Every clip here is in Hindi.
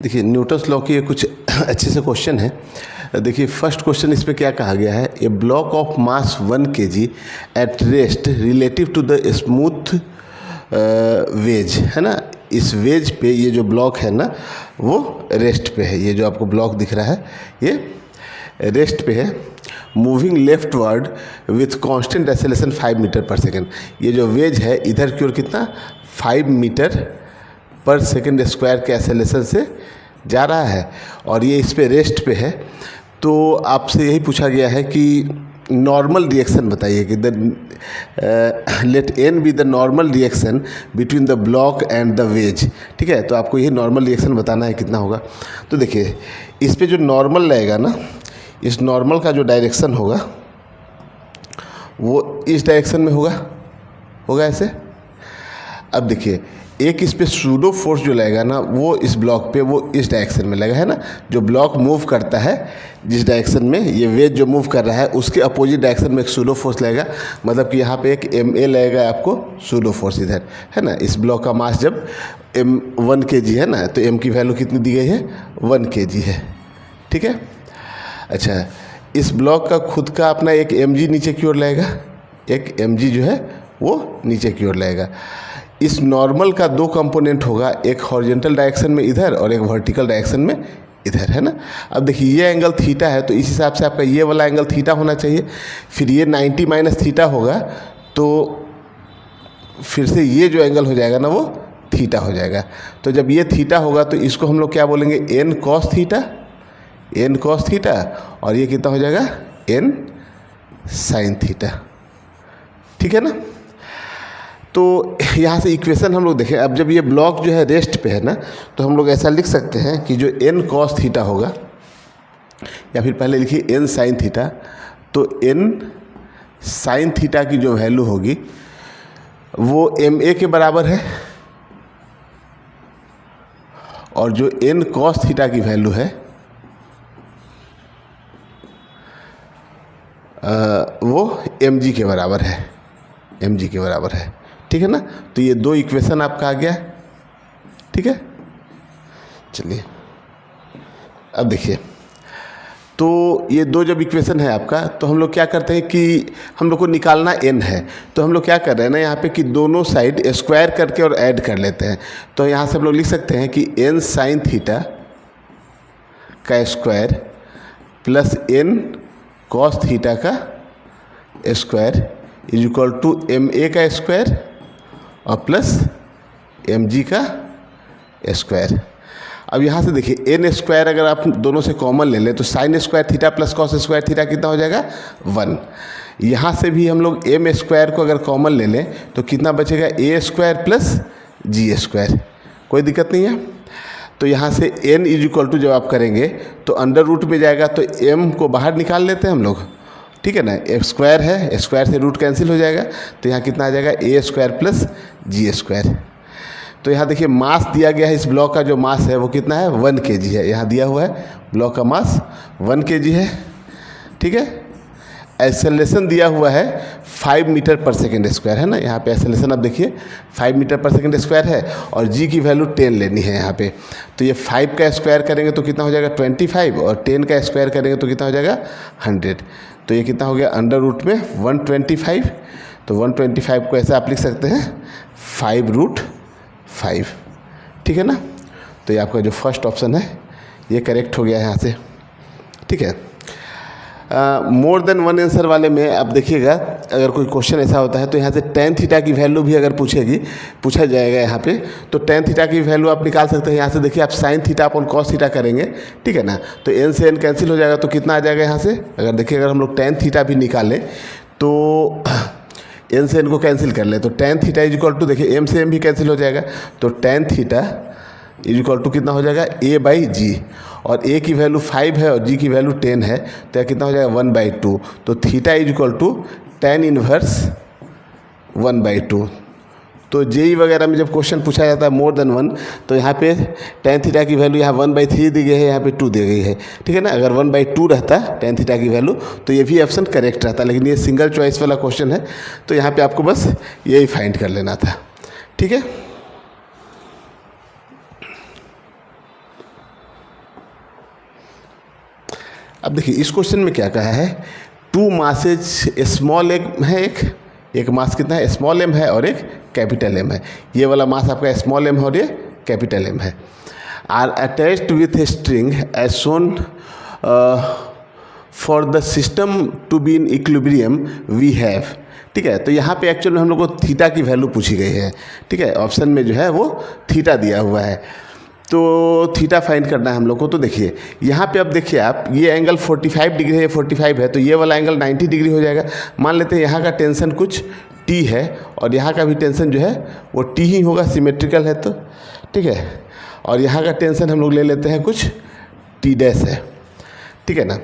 देखिए न्यूटन्स लॉ की ये कुछ अच्छे से क्वेश्चन है। देखिए फर्स्ट क्वेश्चन इसमें क्या कहा गया है, a block of mass 1 kg at rest relative to the smooth wedge, है ना। इस वेज पे ये जो ब्लॉक है ना वो रेस्ट पे है। ये जो आपको ब्लॉक दिख रहा है ये रेस्ट पे है। Moving leftward with constant acceleration 5 metre per second. ये जो वेज है इधर की ओर कितना 5 मीटर पर सेकेंड स्क्वायर के एक्सेलरेशन से जा रहा है और ये इस पे रेस्ट पे है। तो आपसे यही पूछा गया है कि नॉर्मल रिएक्शन बताइए कि let N be the normal reaction between the block and the wedge. ठीक है, तो आपको ये नॉर्मल रिएक्शन बताना है कितना होगा। तो देखिए इस पे जो नॉर्मल रहेगा ना, इस नॉर्मल का जो डायरेक्शन होगा वो इस डायरेक्शन में होगा ऐसे। अब देखिए एक इस पे सूडो फोर्स जो लगेगा ना वो इस ब्लॉक पे वो इस डायरेक्शन में लगा है ना। जो ब्लॉक मूव करता है जिस डायरेक्शन में, ये वेज जो मूव कर रहा है उसके अपोजिट डायरेक्शन में एक सूडो फोर्स लगेगा। मतलब कि यहाँ पे एक ma लगेगा आपको सूडो फोर्स इधर, है ना। इस ब्लॉक का मास जब m 1 kg है ना तो m की वैल्यू कितनी दी गई है 1 kg है। ठीक है, अच्छा इस ब्लॉक का खुद का अपना एक mg नीचे की ओर लगेगा, एक mg जो है वो नीचे की ओर लगेगा। इस नॉर्मल का दो कंपोनेंट होगा, एक हॉरिजॉन्टल डायरेक्शन में इधर और एक वर्टिकल डायरेक्शन में इधर, है ना। अब देखिए ये एंगल थीटा है तो इस हिसाब से आपका ये वाला एंगल थीटा होना चाहिए। फिर ये 90 माइनस थीटा होगा तो फिर से ये जो एंगल हो जाएगा ना वो थीटा हो जाएगा। तो जब ये थीटा होगा तो इसको हम लोग क्या बोलेंगे एन कॉस थीटा, और ये कितना हो जाएगा एन साइन थीटा। ठीक है ना। तो यहाँ से इक्वेशन हम लोग देखें। अब जब ये ब्लॉक जो है रेस्ट पे है ना तो हम लोग ऐसा लिख सकते हैं कि जो एन कॉस थीटा होगा, या फिर पहले लिखिए एन साइन थीटा, तो एन साइन थीटा की जो वैल्यू होगी वो एम ए के बराबर है और जो एन कॉस थीटा की वैल्यू है वो एम जी के बराबर है। ठीक है ना। तो ये दो इक्वेशन आपका आ गया। ठीक है, चलिए अब देखिए, तो ये दो जब इक्वेशन है आपका तो हम लोग क्या करते हैं कि हम लोग को निकालना n है। तो हम लोग क्या कर रहे हैं ना यहाँ पे कि दोनों साइड स्क्वायर करके और ऐड कर लेते हैं। तो यहाँ से हम लोग लिख सकते हैं कि n साइन थीटा का square plus n cos theta का square is equal to M A का स्क्वायर और प्लस एम जी का स्क्वायर। अब यहाँ से देखिए एन स्क्वायर अगर आप दोनों से कॉमन ले लें तो sine square theta plus cos square theta कितना हो जाएगा 1। यहाँ से भी हम लोग एम स्क्वायर को अगर कॉमन ले लें तो कितना बचेगा ए स्क्वायर प्लस जी स्क्वायर। कोई दिक्कत नहीं है। तो यहाँ से n इज इक्वल टू जब आप करेंगे तो अंडर रूट में जाएगा तो m को बाहर निकाल लेते हैं हम लोग। ठीक है ना, स्क्वायर है, स्क्वायर से रूट कैंसिल हो जाएगा तो यहाँ कितना आ जाएगा ए स्क्वायर प्लस जी स्क्वायर। तो यहाँ देखिए मास दिया गया है, इस ब्लॉक का जो मास है वो कितना है 1 kg है। यहाँ दिया हुआ है ब्लॉक का मास 1 kg है। ठीक है, एक्सेलरेशन दिया हुआ है 5 मीटर पर सेकेंड स्क्वायर, है ना। यहाँ पे एक्सेलरेशन अब देखिए 5 मीटर पर सेकेंड स्क्वायर है और जी की वैल्यू 10 लेनी है यहाँ पे। तो ये 5 का स्क्वायर करेंगे तो कितना हो जाएगा 25 और 10 का स्क्वायर करेंगे तो कितना हो जाएगा 100। तो ये कितना हो गया अंडर रूट में 125। तो 125 को ऐसे आप लिख सकते हैं 5√5। ठीक है ना। तो ये आपका जो फर्स्ट ऑप्शन है ये करेक्ट हो गया है यहाँ से। ठीक है, मोर देन वन आंसर वाले में अब देखिएगा अगर कोई क्वेश्चन ऐसा होता है तो यहाँ से टेन थीटा की वैल्यू भी अगर पूछा जाएगा यहाँ पे तो टेन थीटा की वैल्यू आप निकाल सकते हैं। यहाँ से देखिए आप साइन थीटा अपन कॉस थीटा करेंगे। ठीक है ना, तो एन से एन कैंसिल हो जाएगा तो कितना आ जाएगा यहाँ से। अगर देखिए अगर हम लोग टेन थीटा भी निकालें तो एन से एन को कैंसिल कर ले तो tan theta is equal to देखिए एम से एम भी कैंसिल हो जाएगा तो tan theta is equal to कितना हो जाएगा ए बाई जी, और ए की वैल्यू 5 है और जी की वैल्यू 10 है तो यह कितना हो जाएगा 1/2। तो theta is equal to tan inverse 1/2। तो जेई वगैरह में जब क्वेश्चन पूछा जाता है मोर देन 1 तो यहाँ पे tan थीटा की वैल्यू यहाँ 1/3 दी गई है, यहाँ पे 2 दी गई है। ठीक है ना, अगर 1/2 रहता tan थीटा की वैल्यू तो ये भी ऑप्शन करेक्ट रहता, लेकिन ये सिंगल चॉइस वाला क्वेश्चन है तो यहाँ पे आपको बस यही फाइंड कर लेना था। ठीक है। अब देखिए इस क्वेश्चन में क्या कहा है, 2 मासेज स्मॉल एम है, एक मास कितना है, स्मॉल एम है और एक कैपिटल एम है। ये वाला मास आपका स्मॉल एम है और ये कैपिटल एम है। Are attached with a string as shown for the system to be in equilibrium we have. ठीक है, तो यहाँ पे एक्चुअल में हम लोग को थीटा की वैल्यू पूछी गई है। ठीक है, ऑप्शन में जो है वो थीटा दिया हुआ है, तो थीटा फाइंड करना है हम लोग को। तो देखिए यहाँ पे अब देखिए आप, ये एंगल 45 डिग्री है, 45 है, तो ये वाला एंगल 90 डिग्री हो जाएगा। मान लेते हैं यहाँ का टेंशन कुछ टी है और यहाँ का भी टेंशन जो है वो टी ही होगा, सिमेट्रिकल है तो। ठीक है, और यहाँ का टेंशन हम लोग ले लेते हैं कुछ टी डैश है। ठीक है ना,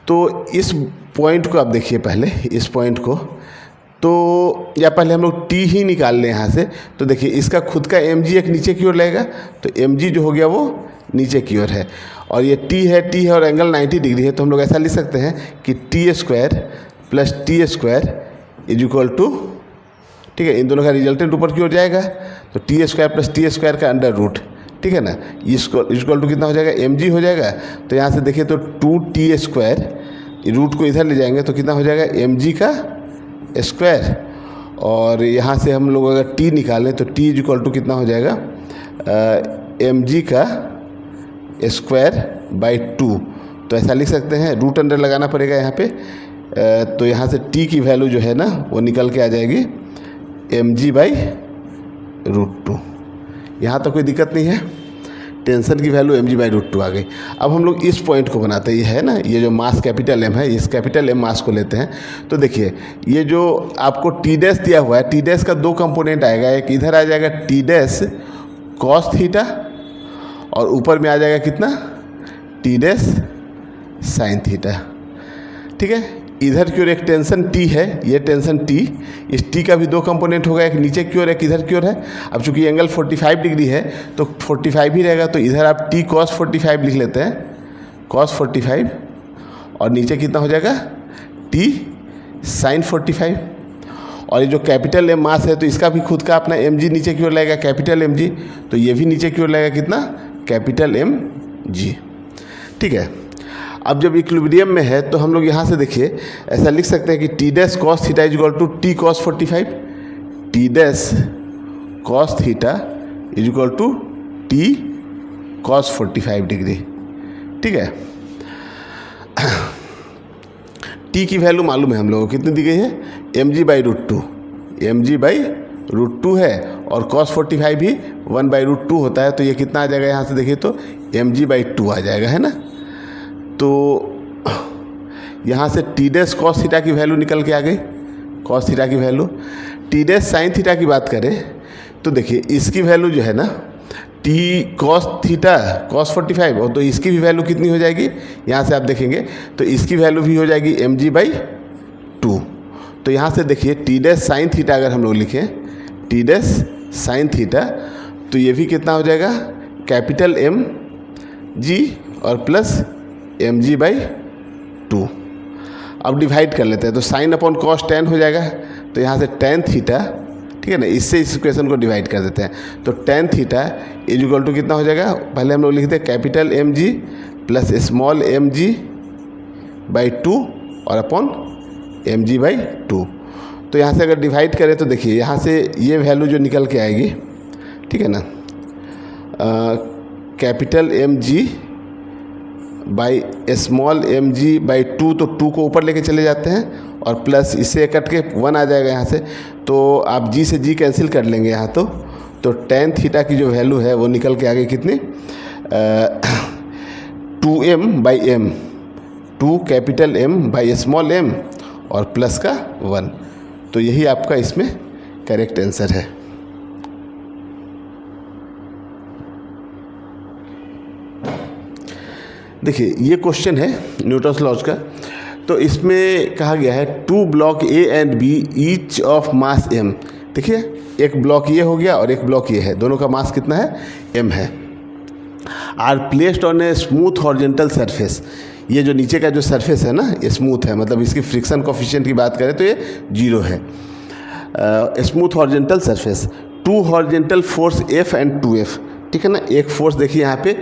तो इस पॉइंट को आप देखिए पहले, इस पॉइंट को, तो या पहले हम लोग टी ही निकाल लें यहाँ से। तो देखिए इसका खुद का एम जी एक नीचे की ओर लगेगा, तो एम जी जो हो गया वो नीचे की ओर है, और ये टी है और एंगल 90 डिग्री है, तो हम लोग ऐसा लिख सकते हैं कि T square plus T square is equal to, ठीक है, इन दोनों का रिजल्टेंट ऊपर की ओर जाएगा, तो T square plus T square का अंडर रूट। ठीक है ना, इसको इक्वल टू कितना हो जाएगा, एम जी हो जाएगा। तो यहाँ से देखिए तो 2t स्क्वायर, रूट को इधर ले जाएंगे तो कितना हो जाएगा, एम जी का स्क्वायर, और यहाँ से हम लोग अगर t निकालें तो t इक्वल टू कितना हो जाएगा, एम जी का स्क्वायर बाई 2। तो ऐसा लिख सकते हैं, रूट अंडर लगाना पड़ेगा यहाँ पे, तो यहाँ से t की वैल्यू जो है ना वो निकल के आ जाएगी एम जी बाई रूट 2। यहाँ तो कोई दिक्कत नहीं है, टेंशन की value m g by root 2 आ गई। अब हम लोग इस पॉइंट को बनाते हैं, ये है ना, ये जो मास कैपिटल एम है, इस कैपिटल एम मास को लेते हैं। तो देखिए ये जो आपको टी डैश दिया हुआ है, टी डैश का 2 कंपोनेंट आएगा, एक इधर आ जाएगा टी डैश कॉस थीटा, और ऊपर में आ जाएगा कितना, टी डैश साइन थीटा। ठीक है, इधर की ओर एक टेंशन टी है, ये टेंशन टी, इस टी का भी 2 कंपोनेंट होगा, एक नीचे की ओर एक इधर की ओर है। अब चूंकि एंगल 45 डिग्री है तो 45 ही रहेगा, तो इधर आप टी कॉस 45 लिख लेते हैं, कॉस 45, और नीचे कितना हो जाएगा, टी साइन 45। और ये जो कैपिटल एम मास है तो इसका भी खुद का अपना एम जी नीचे की ओर लगेगा, कैपिटल एम जी, तो ये भी नीचे की ओर लगेगा कितना, कैपिटल एम जी। ठीक है, अब जब इक्विलिब्रियम में है तो हम लोग यहाँ से देखिए ऐसा लिख सकते हैं कि T dash cos theta is equal to T cos 45, T dash cos theta is equal to T cos 45 degree. ठीक है, टी की वैल्यू मालूम है हम लोगों को, कितनी दी गई है, m g by root 2, m g by root 2 है, और कॉस 45 भी 1 बाई रूट 2 होता है, तो ये कितना आ जाएगा, यहाँ से देखिए तो एम जी बाई 2 आ जाएगा, है ना। तो यहाँ से टी डैश कॉस थीटा की वैल्यू निकल के आ गई, कॉस थीटा की value. T dash sine theta की बात करें तो देखिए इसकी वैल्यू जो है ना, टी कॉस थीटा कॉस 45, और तो इसकी भी वैल्यू कितनी हो जाएगी, यहाँ से आप देखेंगे तो इसकी वैल्यू भी हो जाएगी एम जी बाई 2। तो यहाँ से देखिए टी डैश साइन थीटा अगर हम लोग लिखें, टी डैश साइन थीटा, तो ये भी कितना हो जाएगा, कैपिटल एम जी और प्लस एम जी बाई 2। अब डिवाइड कर लेते हैं, तो साइन अपॉन कॉस टेन हो जाएगा, तो यहाँ से टेन थीटा, ठीक है ना, इससे इस इक्वेशन को डिवाइड कर देते हैं, तो tan theta is equal to कितना हो जाएगा, पहले हम लोग लिखते हैं capital M g plus small m g by 2 और अपॉन एम जी बाई 2। तो यहाँ से अगर डिवाइड करें तो देखिए यहाँ से ये वैल्यू जो निकल के आएगी, ठीक है ना, capital M g by small m g by 2, तो 2 को ऊपर लेके चले जाते हैं, और प्लस इससे कट के 1 आ जाएगा यहाँ से, तो आप जी से जी कैंसिल कर लेंगे यहाँ, तो टेन थीटा की जो वैल्यू है वो निकल के आ गई कितनी, 2m by M, 2 capital M by small m और प्लस का 1। तो यही आपका इसमें करेक्ट आंसर है। देखिए ये क्वेश्चन है न्यूटन्स लॉज का, तो इसमें कहा गया है 2 block A and B each of mass m. देखिए एक ब्लॉक ये हो गया और एक ब्लॉक ये है, दोनों का मास कितना है, एम है। Are placed on a smooth horizontal surface, ये जो नीचे का जो सरफेस है ना ये स्मूथ है, मतलब इसकी फ्रिक्शन कोफिशिएंट की बात करें तो ये 0 है। Smooth horizontal surface, 2 horizontal force F and 2F, ठीक है ना। एक फोर्स देखिए यहाँ पे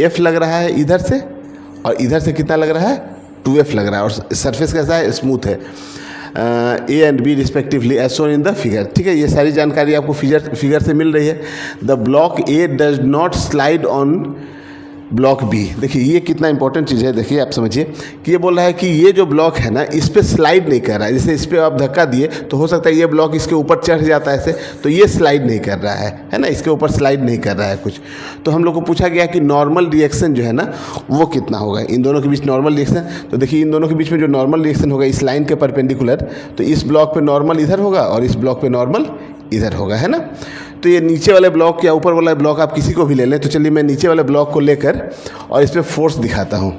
F लग रहा है इधर से, और इधर से कितना लग रहा है, 2F लग रहा है और सरफेस कैसा है, स्मूथ है, A and B respectively as shown in the figure. ठीक है, ये सारी जानकारी आपको फिगर से मिल रही है। The block A does not slide on block B. देखिए ये कितना इंपॉर्टेंट चीज़ है, देखिए आप समझिए कि ये बोल रहा है कि ये जो ब्लॉक है ना इस पर स्लाइड नहीं कर रहा है। जैसे इस पर आप धक्का दिए तो हो सकता है ये ब्लॉक इसके ऊपर चढ़ जाता है ऐसे, तो ये स्लाइड नहीं कर रहा है ना, इसके ऊपर स्लाइड नहीं कर रहा है कुछ। तो हम लोग को पूछा गया कि नॉर्मल रिएक्शन जो है ना वो कितना होगा इन दोनों के बीच नॉर्मल रिएक्शन। तो देखिए इन दोनों के बीच में जो नॉर्मल रिएक्शन होगा इस लाइन के परपेंडिकुलर, तो इस ब्लॉक पे नॉर्मल इधर होगा और इस ब्लॉक पे नॉर्मल इधर होगा, है ना। तो ये नीचे वाले ब्लॉक या ऊपर वाला ब्लॉक आप किसी को भी ले लें। तो चलिए मैं नीचे वाले ब्लॉक को लेकर और इस पर फोर्स दिखाता हूँ।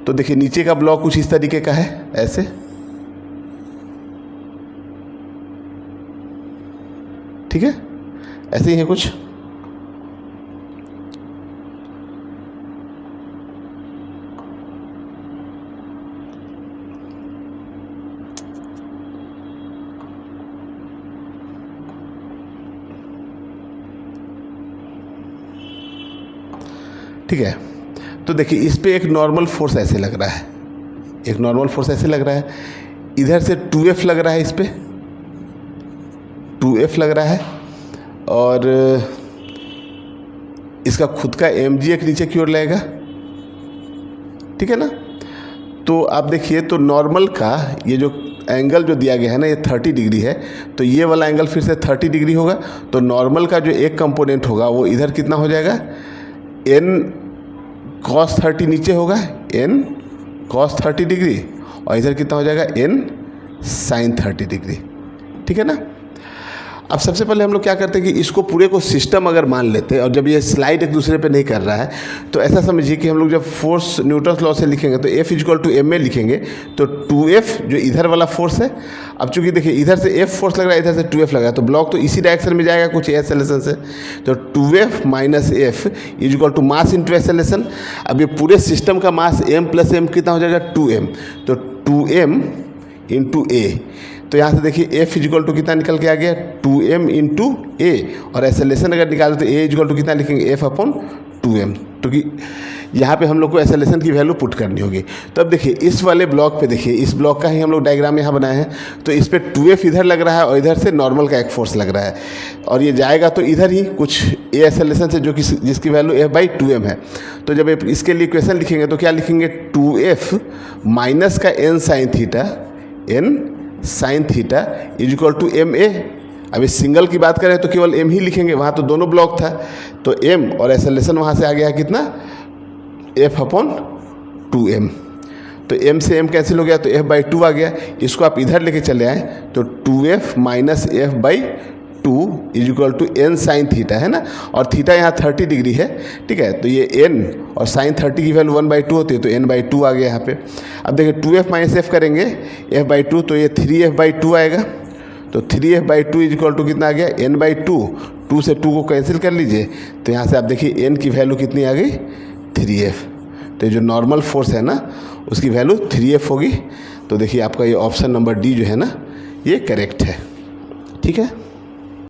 तो देखिए नीचे का ब्लॉक कुछ इस तरीके का है, ऐसे, ठीक है, ऐसे ही है कुछ। ठीक है, तो देखिए इस पे एक नॉर्मल फोर्स ऐसे लग रहा है, एक नॉर्मल फोर्स ऐसे लग रहा है, इधर से 2F लग रहा है, इस पे 2F लग रहा है और इसका खुद का mg एक नीचे की ओर लगेगा, ठीक है ना। तो आप देखिए तो नॉर्मल का ये जो एंगल जो दिया गया है ना ये 30 डिग्री है, तो ये वाला एंगल फिर से 30 डिग्री होगा। तो नॉर्मल का जो एक कंपोनेंट होगा वो इधर कितना हो जाएगा, n cos 30 नीचे होगा, n cos 30 डिग्री, और इधर कितना हो जाएगा n sin 30 डिग्री, ठीक है ना। अब सबसे पहले हम लोग क्या करते हैं कि इसको पूरे को सिस्टम अगर मान लेते हैं और जब ये स्लाइड एक दूसरे पे नहीं कर रहा है तो ऐसा समझिए कि हम लोग जब फोर्स न्यूटन्स लॉ से लिखेंगे तो F = ma लिखेंगे। तो 2F जो इधर वाला फोर्स है, अब चूंकि देखिए इधर से F फोर्स लग रहा है, इधर से 2F लग रहा है, तो ब्लॉक तो इसी डायरेक्शन में जाएगा कुछ एक्सेलरेशन से। तो 2F - F = mass into acceleration. अब ये पूरे सिस्टम का मास m + m कितना हो जाएगा, 2m। तो 2m × a, तो यहाँ से देखिए F = कितना निकल के आ गया, 2m × a, और एक्सेलरेशन अगर निकाले तो A = कितना लिखेंगे, F/2m। तो कि यहाँ पे हम लोग को एक्सेलरेशन की वैल्यू पुट करनी होगी। तो अब देखिए इस वाले ब्लॉक पे, देखिए इस ब्लॉक का ही हम लोग डायग्राम यहाँ बनाए हैं, तो इस पे 2F इधर लग रहा है और इधर से नॉर्मल का एक फोर्स लग रहा है, और ये जाएगा तो इधर ही कुछ A एक्सेलरेशन से जो कि जिसकी वैल्यू F/2m है। तो जब इसके लिए इक्वेशन लिखेंगे तो क्या लिखेंगे, 2F माइनस का n sin थीटा = ma। अब इस सिंगल की बात करें तो केवल m ही लिखेंगे, वहाँ तो दोनों ब्लॉक था, तो m और एक्सेलरेशन वहाँ से आ गया कितना, F/2m। तो m से m कैंसिल हो गया तो F/2 आ गया। इसको आप इधर लेके चले आए तो 2F - F/2 = n sin theta, है ना, और थीटा यहाँ 30 डिग्री है, ठीक है। तो ये n और sin 30 की वैल्यू 1/2 होती है, तो n/2 आ गया यहाँ पे। अब देखिए 2F - F करेंगे F/2, तो ये 3F/2 आएगा। तो 3F/2 = कितना आ गया, n/2। 2 से 2 को कैंसिल कर लीजिए, तो यहाँ से आप देखिए n की वैल्यू कितनी आ गई, 3F। तो ये जो नॉर्मल फोर्स है ना उसकी वैल्यू 3F होगी। तो देखिए आपका ये ऑप्शन नंबर D जो है ना ये करेक्ट है, ठीक है।